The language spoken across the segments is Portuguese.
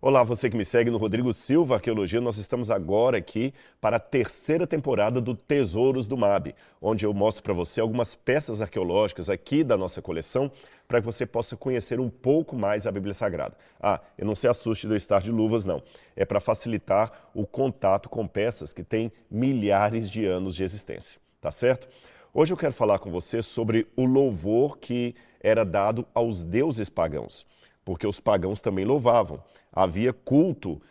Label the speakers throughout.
Speaker 1: Olá, você que me segue no Rodrigo Silva Arqueologia. Nós estamos agora aqui para a terceira temporada do Tesouros do MAB, onde eu mostro para você algumas peças arqueológicas aqui da nossa coleção para que você possa conhecer um pouco mais a Bíblia Sagrada. E não se assuste de eu estar de luvas, não. É para facilitar o contato com peças que têm milhares de anos de existência, tá certo? Hoje eu quero falar com você sobre o louvor que era dado aos deuses pagãos, porque os pagãos também louvavam. Havia culto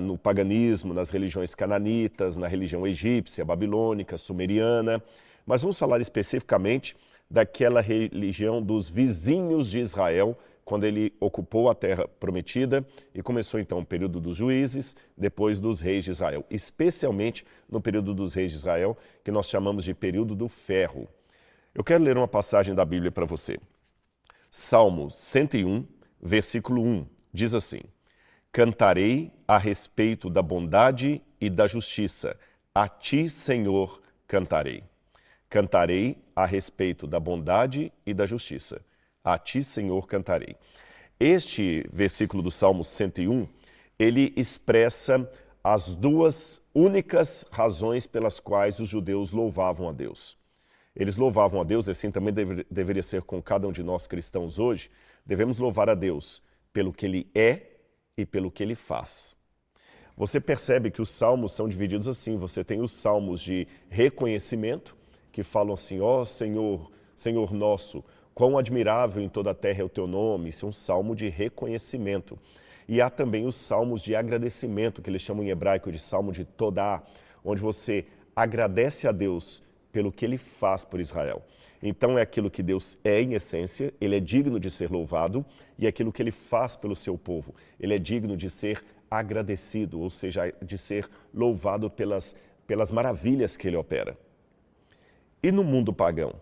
Speaker 1: no paganismo, nas religiões cananitas, na religião egípcia, babilônica, sumeriana. Mas vamos falar especificamente daquela religião dos vizinhos de Israel, quando ele ocupou a terra prometida e começou então o período dos juízes, depois dos reis de Israel. Especialmente no período dos reis de Israel, que nós chamamos de período do ferro. Eu quero ler uma passagem da Bíblia para você. Salmo 101, versículo 1, diz assim: Cantarei a respeito da bondade e da justiça. A ti, Senhor, cantarei. Cantarei a respeito da bondade e da justiça. A ti, Senhor, cantarei. Este versículo do Salmo 101, ele expressa as duas únicas razões pelas quais os judeus louvavam a Deus. Eles louvavam a Deus, e assim também deveria ser com cada um de nós cristãos hoje. Devemos louvar a Deus pelo que Ele é e pelo que Ele faz. Você percebe que os salmos são divididos assim. Você tem os salmos de reconhecimento, que falam assim: ó Senhor, Senhor nosso, quão admirável em toda a terra é o teu nome. Isso é um salmo de reconhecimento. E há também os salmos de agradecimento, que eles chamam em hebraico de salmo de Todá, onde você agradece a Deus pelo que Ele faz por Israel. Então é aquilo que Deus é em essência, Ele é digno de ser louvado, e aquilo que Ele faz pelo seu povo. Ele é digno de ser agradecido, ou seja, de ser louvado pelas maravilhas que Ele opera. E no mundo pagão?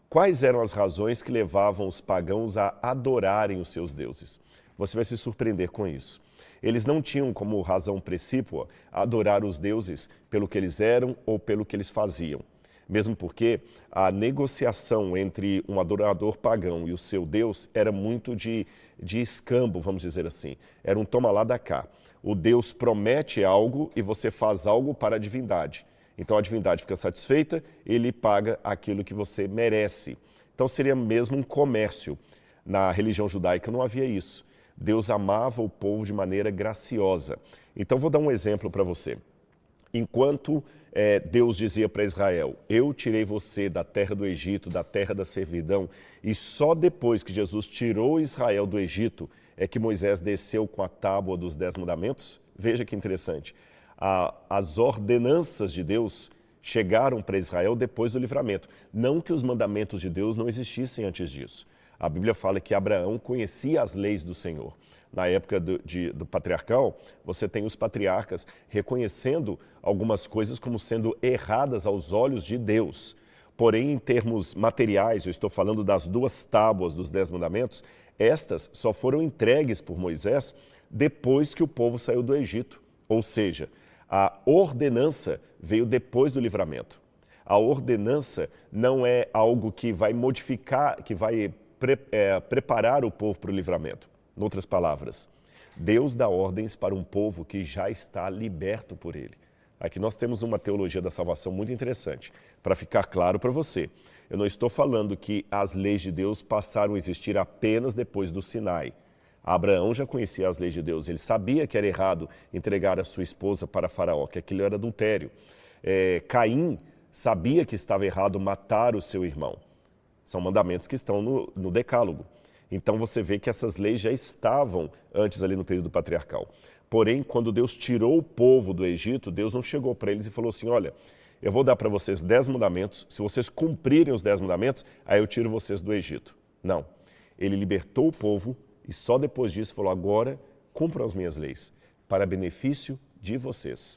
Speaker 1: Quais eram as razões que levavam os pagãos a adorarem os seus deuses? Você vai se surpreender com isso. Eles não tinham como razão precípua adorar os deuses pelo que eles eram ou pelo que eles faziam. Mesmo porque a negociação entre um adorador pagão e o seu Deus era muito de escambo, vamos dizer assim. Era um toma lá da cá. O Deus promete algo e você faz algo para a divindade. Então a divindade fica satisfeita, ele paga aquilo que você merece. Então seria mesmo um comércio. Na religião judaica não havia isso. Deus amava o povo de maneira graciosa. Então vou dar um exemplo para você. Enquanto Deus dizia para Israel: eu tirei você da terra do Egito, da terra da servidão, e só depois que Jesus tirou Israel do Egito é que Moisés desceu com a tábua dos 10 mandamentos. Veja que interessante. As ordenanças de Deus chegaram para Israel depois do livramento. Não que os mandamentos de Deus não existissem antes disso. A Bíblia fala que Abraão conhecia as leis do Senhor. Na época do patriarcal, você tem os patriarcas reconhecendo algumas coisas como sendo erradas aos olhos de Deus. Porém, em termos materiais, eu estou falando das 2 tábuas dos 10 mandamentos, estas só foram entregues por Moisés depois que o povo saiu do Egito. Ou seja, a ordenança veio depois do livramento. A ordenança não é algo que vai modificar, que vai preparar o povo para o livramento. Em outras palavras, Deus dá ordens para um povo que já está liberto por Ele. Aqui nós temos uma teologia da salvação muito interessante. Para ficar claro para você, eu não estou falando que as leis de Deus passaram a existir apenas depois do Sinai. Abraão já conhecia as leis de Deus, ele sabia que era errado entregar a sua esposa para Faraó, que aquilo era adultério. Caim sabia que estava errado matar o seu irmão. São mandamentos que estão no Decálogo. Então você vê que essas leis já estavam antes ali no período patriarcal. Porém, quando Deus tirou o povo do Egito, Deus não chegou para eles e falou assim: olha, eu vou dar para vocês 10 mandamentos, se vocês cumprirem os 10 mandamentos, aí eu tiro vocês do Egito. Não. Ele libertou o povo e só depois disso falou: agora cumpram as minhas leis, para benefício de vocês.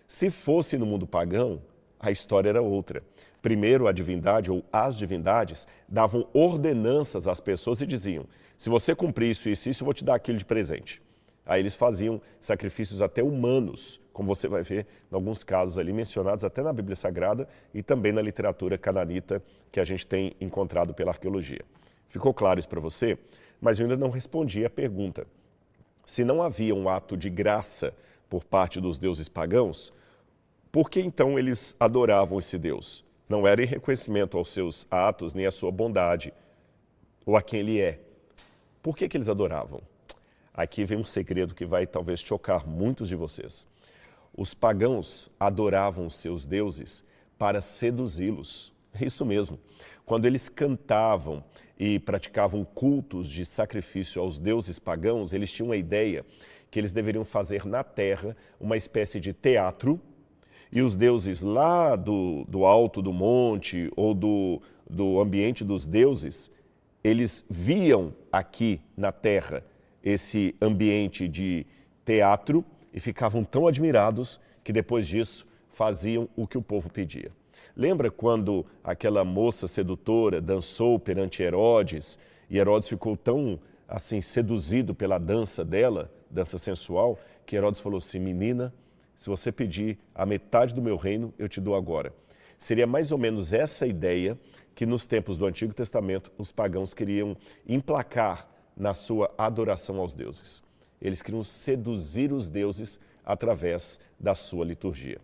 Speaker 1: Se fosse no mundo pagão, a história era outra. Primeiro, a divindade ou as divindades davam ordenanças às pessoas e diziam: se você cumprir isso, isso, isso, eu vou te dar aquilo de presente. Aí eles faziam sacrifícios até humanos, como você vai ver em alguns casos ali mencionados até na Bíblia Sagrada e também na literatura cananita que a gente tem encontrado pela arqueologia. Ficou claro isso para você? Mas eu ainda não respondi a pergunta. Se não havia um ato de graça por parte dos deuses pagãos, por que então eles adoravam esse Deus? Não era em reconhecimento aos seus atos, nem à sua bondade, ou a quem ele é. Por que eles adoravam? Aqui vem um segredo que vai talvez chocar muitos de vocês. Os pagãos adoravam seus deuses para seduzi-los. Isso mesmo. Quando eles cantavam e praticavam cultos de sacrifício aos deuses pagãos, eles tinham a ideia que eles deveriam fazer na terra uma espécie de teatro, e os deuses lá do alto do monte ou do ambiente dos deuses, eles viam aqui na terra esse ambiente de teatro e ficavam tão admirados que depois disso faziam o que o povo pedia. Lembra quando aquela moça sedutora dançou perante Herodes e Herodes ficou tão assim seduzido pela dança dela, dança sensual, que Herodes falou assim: menina, se você pedir a metade do meu reino, eu te dou agora. Seria mais ou menos essa ideia que nos tempos do Antigo Testamento os pagãos queriam emplacar na sua adoração aos deuses. Eles queriam seduzir os deuses através da sua liturgia.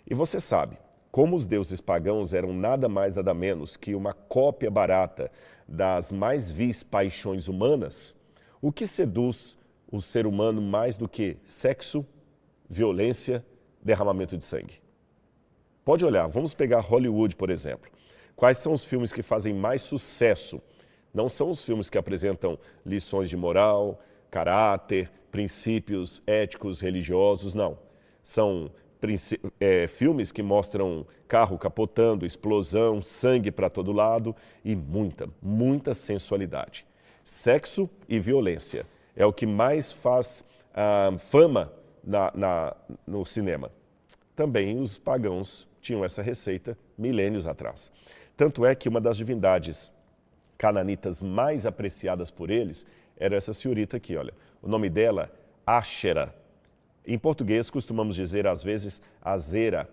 Speaker 1: E você sabe, como os deuses pagãos eram nada mais nada menos que uma cópia barata das mais vis paixões humanas, o que seduz o ser humano mais do que sexo, violência, derramamento de sangue? Pode olhar, vamos pegar Hollywood, por exemplo. Quais são os filmes que fazem mais sucesso? Não são os filmes que apresentam lições de moral, caráter, princípios éticos, religiosos, não. São filmes que mostram carro capotando, explosão, sangue para todo lado e muita sensualidade. Sexo e violência é o que mais faz fama no cinema. Também os pagãos tinham essa receita milênios atrás. Tanto é que uma das divindades cananitas mais apreciadas por eles era essa senhorita aqui, olha. O nome dela, Áxera. Em português, costumamos dizer, às vezes, Azera.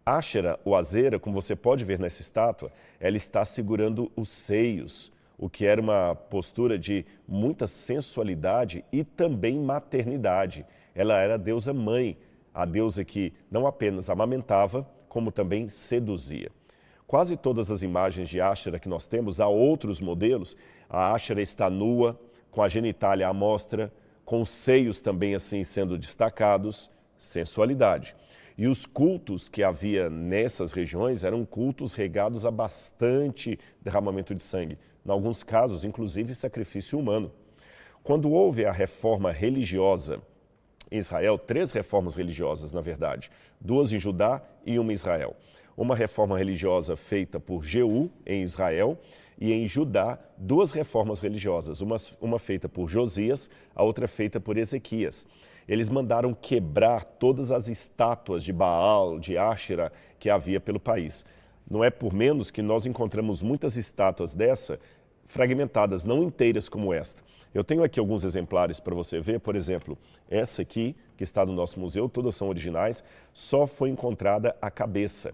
Speaker 1: Áxera, ou Azera, como você pode ver nessa estátua, ela está segurando os seios, o que era uma postura de muita sensualidade e também maternidade. Ela era a deusa mãe, a deusa que não apenas amamentava, como também seduzia. Quase todas as imagens de Áxera que nós temos, há outros modelos, a Áxera está nua, com a genitália à mostra, com os seios também assim sendo destacados, sensualidade. E os cultos que havia nessas regiões eram cultos regados a bastante derramamento de sangue. Em alguns casos, inclusive, sacrifício humano. Quando houve a reforma religiosa em Israel, 3 reformas religiosas, na verdade, 2 em Judá e 1 em Israel. Uma reforma religiosa feita por Jeú, em Israel, e em Judá, 2 reformas religiosas, uma feita por Josias, a outra feita por Ezequias. Eles mandaram quebrar todas as estátuas de Baal, de Áxera, que havia pelo país. Não é por menos que nós encontramos muitas estátuas dessa, fragmentadas, não inteiras como esta. Eu tenho aqui alguns exemplares para você ver, por exemplo, essa aqui, que está no nosso museu, todas são originais, só foi encontrada a cabeça.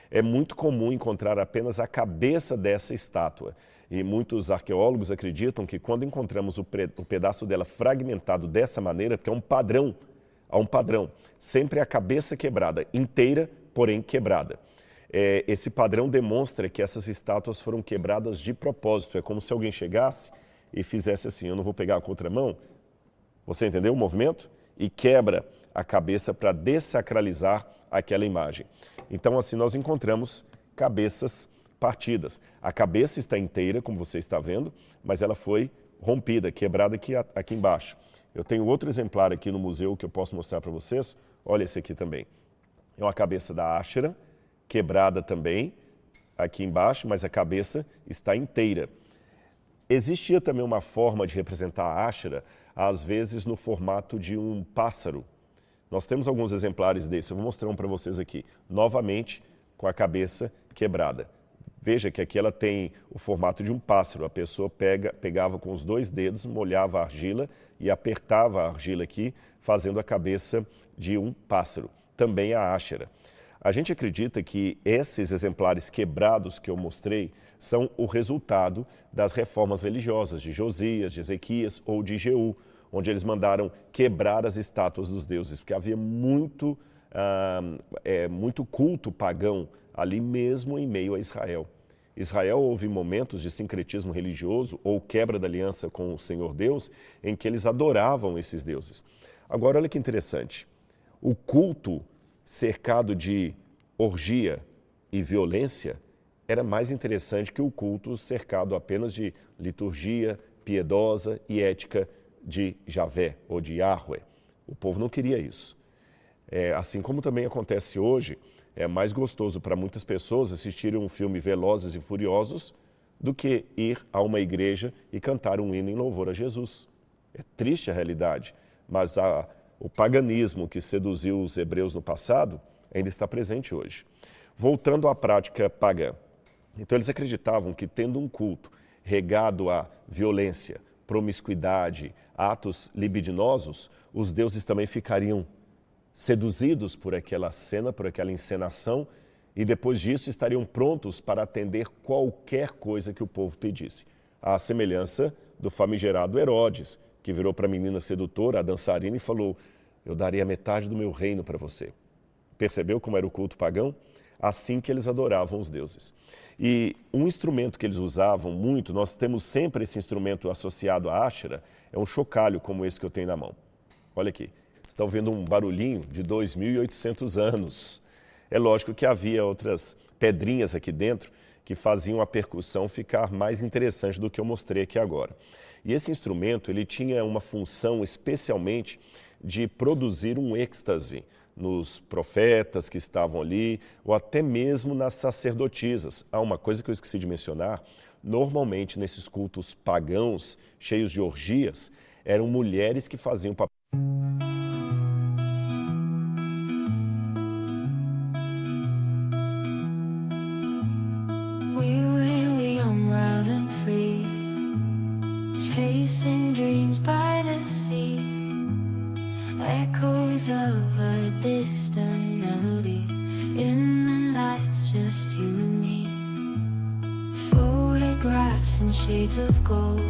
Speaker 1: É muito comum encontrar apenas a cabeça dessa estátua. E muitos arqueólogos acreditam que quando encontramos o pedaço dela fragmentado dessa maneira, porque há um padrão, sempre a cabeça quebrada, inteira, porém quebrada. Esse padrão demonstra que essas estátuas foram quebradas de propósito. É como se alguém chegasse e fizesse assim, eu não vou pegar a contramão, você entendeu o movimento? E quebra a cabeça para dessacralizar aquela imagem. Então, assim, nós encontramos cabeças partidas. A cabeça está inteira, como você está vendo, mas ela foi rompida, quebrada aqui embaixo. Eu tenho outro exemplar aqui no museu que eu posso mostrar para vocês. Olha esse aqui também. É uma cabeça da Áxera, quebrada também, aqui embaixo, mas a cabeça está inteira. Existia também uma forma de representar a Áxera, às vezes no formato de um pássaro. Nós temos alguns exemplares desse, eu vou mostrar um para vocês aqui. Novamente, com a cabeça quebrada. Veja que aqui ela tem o formato de um pássaro. A pessoa pegava com os 2 dedos, molhava a argila e apertava a argila aqui, fazendo a cabeça de um pássaro. Também a Áxera. A gente acredita que esses exemplares quebrados que eu mostrei são o resultado das reformas religiosas de Josias, de Ezequias ou de Jeú. onde eles mandaram quebrar as estátuas dos deuses, porque havia muito culto pagão ali mesmo em meio a Israel. Israel houve momentos de sincretismo religioso ou quebra da aliança com o Senhor Deus em que eles adoravam esses deuses. Agora, olha que interessante. O culto cercado de orgia e violência era mais interessante que o culto cercado apenas de liturgia piedosa e ética de Javé ou de Yahweh. O povo não queria isso. Assim como também acontece hoje, é mais gostoso para muitas pessoas assistirem um filme Velozes e Furiosos do que ir a uma igreja e cantar um hino em louvor a Jesus. É triste a realidade, mas o paganismo que seduziu os hebreus no passado ainda está presente hoje. Voltando à prática pagã. Então eles acreditavam que tendo um culto regado a violência, promiscuidade, atos libidinosos, os deuses também ficariam seduzidos por aquela cena, por aquela encenação, e depois disso estariam prontos para atender qualquer coisa que o povo pedisse. À semelhança do famigerado Herodes, que virou para a menina sedutora, a dançarina, e falou: eu daria metade do meu reino para você. Percebeu como era o culto pagão? Assim que eles adoravam os deuses. E um instrumento que eles usavam muito, nós temos sempre esse instrumento associado à Áshera, é um chocalho como esse que eu tenho na mão. Olha aqui. Estão vendo um barulhinho de 2.800 anos. É lógico que havia outras pedrinhas aqui dentro que faziam a percussão ficar mais interessante do que eu mostrei aqui agora. E esse instrumento, ele tinha uma função especialmente de produzir um êxtase nos profetas que estavam ali, ou até mesmo nas sacerdotisas. Há uma coisa que eu esqueci de mencionar: normalmente nesses cultos pagãos, cheios de orgias, eram mulheres que faziam papel.
Speaker 2: Chasing dreams by the sea, echoes of a distant melody. In the nights, just you and me. Photographs in shades of gold,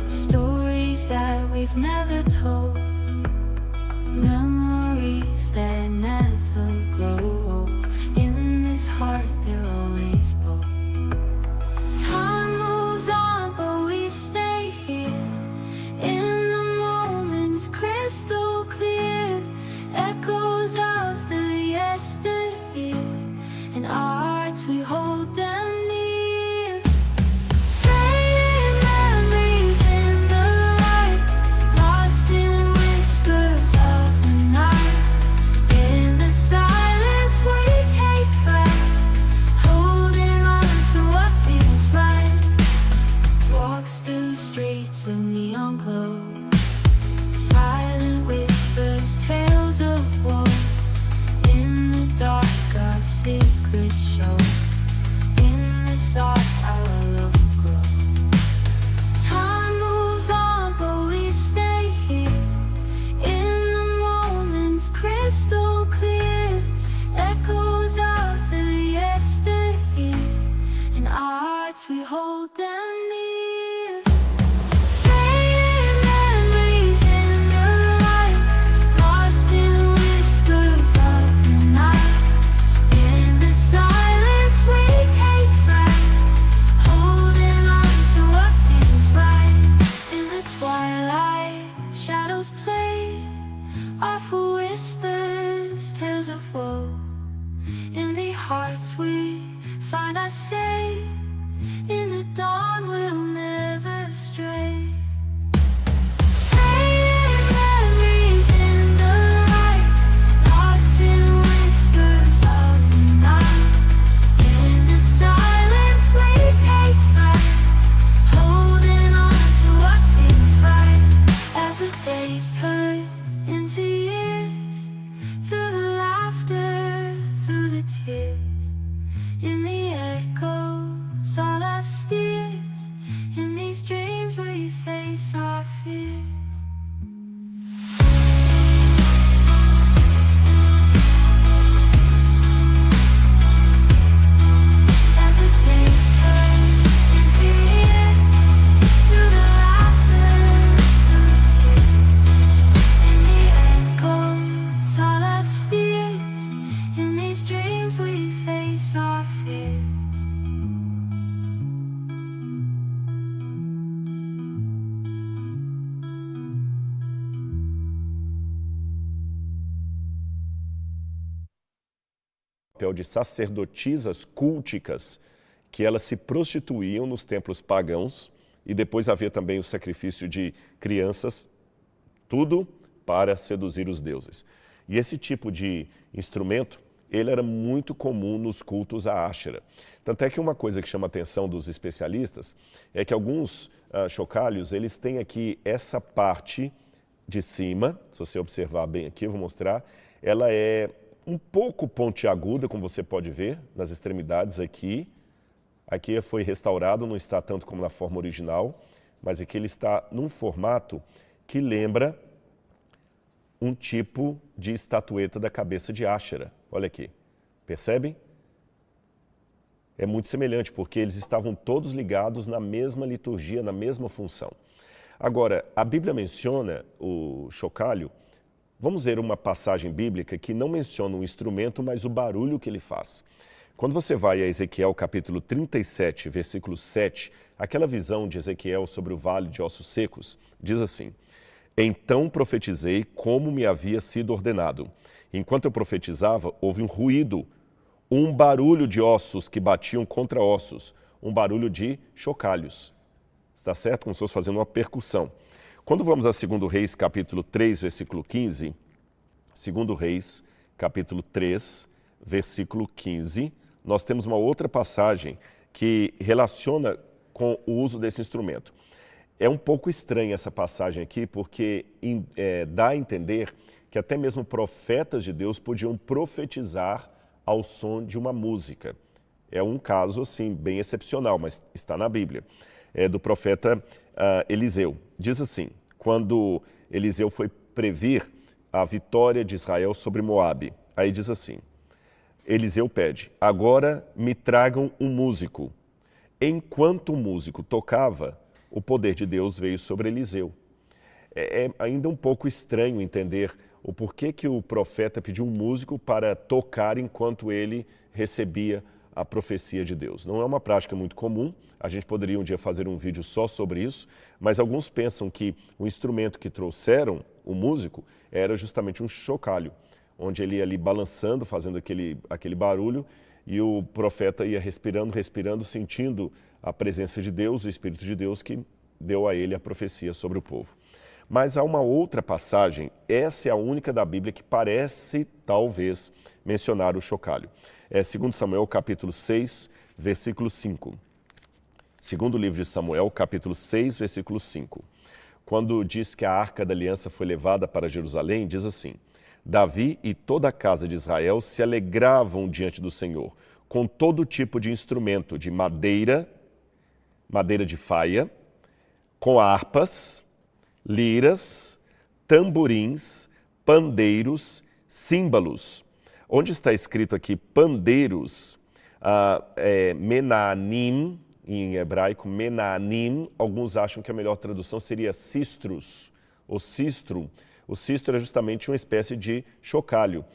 Speaker 2: stories that we've never told, memories that never grow old. In this heart, they're always bold. Time moves on, but we stay here. In the moments crystal clear, echoes of the yesteryear. In our hearts we hold them near. Fading memories in the light, lost in whispers of the night. In the silence we take flight, holding on to what feels right. Walks through streets of neon glow, silent whispers, tales of woe. In the dark our secrets show. In this art our love will grow. Time moves on, but we stay here. In the moments crystal clear, echoes of the yesteryear. In our hearts we hold them near. Fading memories in the light, lost in whispers of the night. In the silence we take flight, holding on to what feels right. In the twilight, shadows play, awful whispers, tales of woe. In the hearts we find our say, in the dawn we'll never stray. Fading memories in the light, lost in whispers of the night. In the silence we take flight, holding on to what feels right. As the days turn into years, through the laughter, through the tears. In the echoes all our steers,
Speaker 1: papel de sacerdotisas culticas, que elas se prostituíam nos templos pagãos, e depois havia também o sacrifício de crianças, tudo para seduzir os deuses. E esse tipo de instrumento, ele era muito comum nos cultos a Áshera. Tanto é que uma coisa que chama a atenção dos especialistas é que alguns chocalhos, eles têm aqui essa parte de cima, se você observar bem aqui, eu vou mostrar, ela é um pouco pontiaguda, como você pode ver, nas extremidades aqui. Aqui foi restaurado, não está tanto como na forma original, mas aqui ele está num formato que lembra um tipo de estatueta da cabeça de Áshera. Olha aqui, percebem? É muito semelhante, porque eles estavam todos ligados na mesma liturgia, na mesma função. Agora, a Bíblia menciona o chocalho. Vamos ver uma passagem bíblica que não menciona o instrumento, mas o barulho que ele faz. Quando você vai a Ezequiel capítulo 37, versículo 7, aquela visão de Ezequiel sobre o vale de ossos secos, diz assim: Então profetizei como me havia sido ordenado. Enquanto eu profetizava, houve um ruído, um barulho de ossos que batiam contra ossos, um barulho de chocalhos. Está certo? Como se fosse fazendo uma percussão. Quando vamos a 2 Reis, capítulo 3, versículo 15, 2 Reis, capítulo 3, versículo 15, nós temos uma outra passagem que relaciona com o uso desse instrumento. É um pouco estranha essa passagem aqui, porque dá a entender que até mesmo profetas de Deus podiam profetizar ao som de uma música. É um caso, assim, bem excepcional, mas está na Bíblia. É do profeta Eliseu. Diz assim, quando Eliseu foi previr a vitória de Israel sobre Moabe, aí diz assim, Eliseu pede, agora me tragam um músico. Enquanto o músico tocava, o poder de Deus veio sobre Eliseu. É ainda um pouco estranho entender o porquê que o profeta pediu um músico para tocar enquanto ele recebia a profecia de Deus. Não é uma prática muito comum, a gente poderia um dia fazer um vídeo só sobre isso, mas alguns pensam que o instrumento que trouxeram, o músico, era justamente um chocalho, onde ele ia ali balançando, fazendo aquele barulho, e o profeta ia respirando, sentindo a presença de Deus, o Espírito de Deus, que deu a ele a profecia sobre o povo. Mas há uma outra passagem, essa é a única da Bíblia que parece, talvez, mencionar o chocalho. É 2 Samuel, capítulo 6, versículo 5. Segundo livro de Samuel, capítulo 6, versículo 5. Quando diz que a Arca da Aliança foi levada para Jerusalém, diz assim, Davi e toda a casa de Israel se alegravam diante do Senhor, com todo tipo de instrumento, de madeira de faia, com harpas, liras, tamborins, pandeiros, símbolos. Onde está escrito aqui pandeiros, menanim, em hebraico, menanim, alguns acham que a melhor tradução seria sistros, ou sistrum. O sistro é justamente uma espécie de chocalho.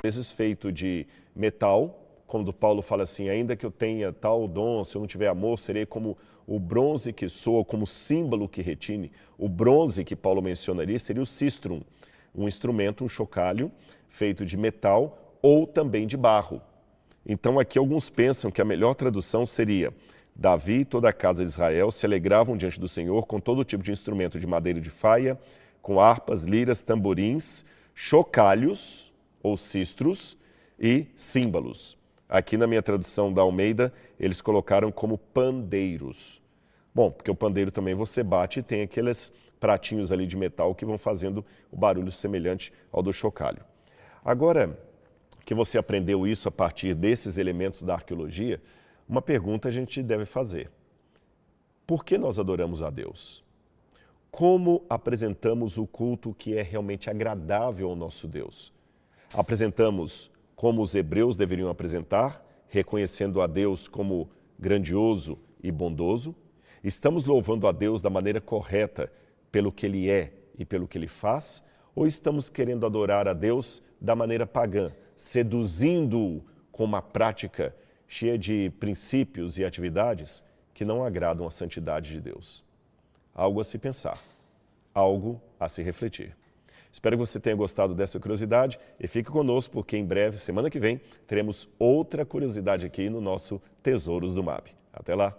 Speaker 1: vezes feito de metal, quando Paulo fala assim, ainda que eu tenha tal dom, se eu não tiver amor, serei como o bronze que soa, como símbolo que retine. O bronze que Paulo mencionaria seria o sistrum, um instrumento, um chocalho, feito de metal ou também de barro. Então aqui alguns pensam que a melhor tradução seria Davi e toda a casa de Israel se alegravam diante do Senhor com todo tipo de instrumento de madeira de faia, com harpas, liras, tamborins, chocalhos ou cistros, e címbalos. Aqui na minha tradução da Almeida, eles colocaram como pandeiros. Bom, porque o pandeiro também você bate e tem aqueles pratinhos ali de metal que vão fazendo o barulho semelhante ao do chocalho. Agora que você aprendeu isso a partir desses elementos da arqueologia, uma pergunta a gente deve fazer. Por que nós adoramos a Deus? Como apresentamos o culto que é realmente agradável ao nosso Deus? Apresentamos como os hebreus deveriam apresentar, reconhecendo a Deus como grandioso e bondoso? Estamos louvando a Deus da maneira correta, pelo que Ele é e pelo que Ele faz? Ou estamos querendo adorar a Deus da maneira pagã, seduzindo-o com uma prática cheia de princípios e atividades que não agradam a santidade de Deus? Algo a se pensar, algo a se refletir. Espero que você tenha gostado dessa curiosidade e fique conosco porque em breve, semana que vem, teremos outra curiosidade aqui no nosso Tesouros do MAB. Até lá!